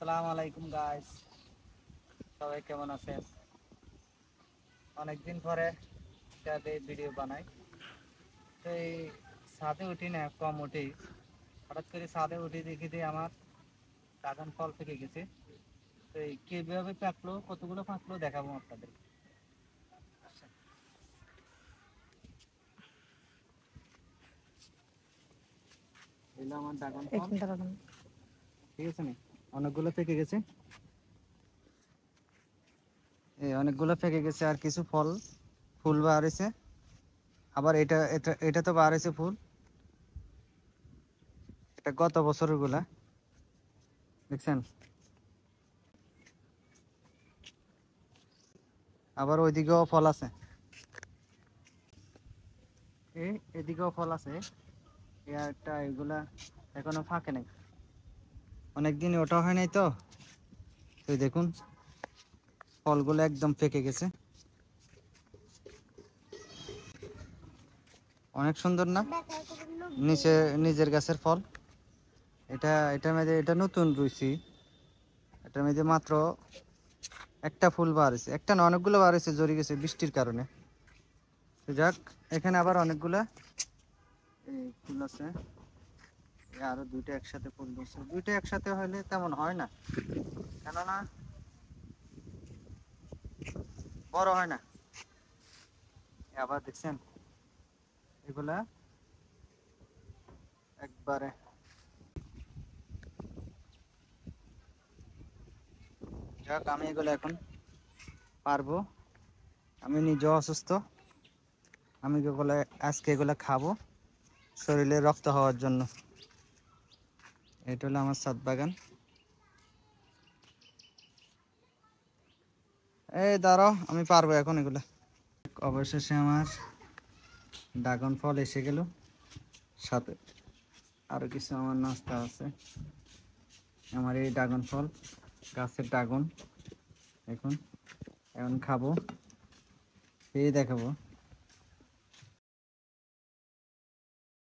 আসসালামু আলাইকুম গাইস, সবাই কেমন আছেন? অনেকদিন পরে ভিডিও বানাই। তো এই ছাদে উঠি না, কম উঠি। হঠাৎ করে ছাদে উঠি, দেখি যে আমার ড্রাগন ফল পেকে গেছে। তো এই কিভাবে পাকলো, কতগুলো পাকলো দেখাবো আপনাদের। এগুলো আমার ড্রাগন ফল, ঠিক আছে? না অনেকগুলো পেকে গেছে, অনেকগুলো পেকে গেছে। আর কিছু ফুল বার হয়েছে। আবার এটা এটা এটা তো বার হয়েছে ফুল। এটা গত বছরের গুলা, দেখছেন? আবার ওইদিকেও ফল আছে, এদিকেও ফল আছে। এগুলা এখনো ফাঁকে নাই, অনেকদিন ওটা হয় নাই। তো দেখুন, ফলগুলো একদম পেকে গেছে। অনেক সুন্দর না? নিজের গাছের ফল। এটার মধ্যে এটা নতুন রুইছি। এটার মধ্যে মাত্র একটা ফুল বার হয়েছে, একটা না অনেকগুলো বার হয়েছে, জড়ি গেছে বৃষ্টির কারণে। তো যাক, এখানে আবার অনেকগুলা ফুল আছে। আরো দুইটা একসাথে ফুল ধরছে। দুইটা একসাথে হলে তেমন হয় না, কেননা বড় হয় না। আবার দেখছেন, এগুলা একবারে যাক, আমি এগুলো এখন পারবো। আমি নিজেও অসুস্থ, আমি আজকে এগুলা খাবো শরীরে রক্ত হওয়ার জন্য। এটা হলো আমার ছাদ বাগান। এই দাঁড়াও, আমি পারবো এখন এগুলা। অবশেষে আমার ড্রাগন ফল এসে গেল, সাথে আরো কিছু আমার নাস্তা আছে। আমার এই ড্রাগন ফল, গাছের ড্রাগন। এখন এখন খাবো, এই দেখাবো।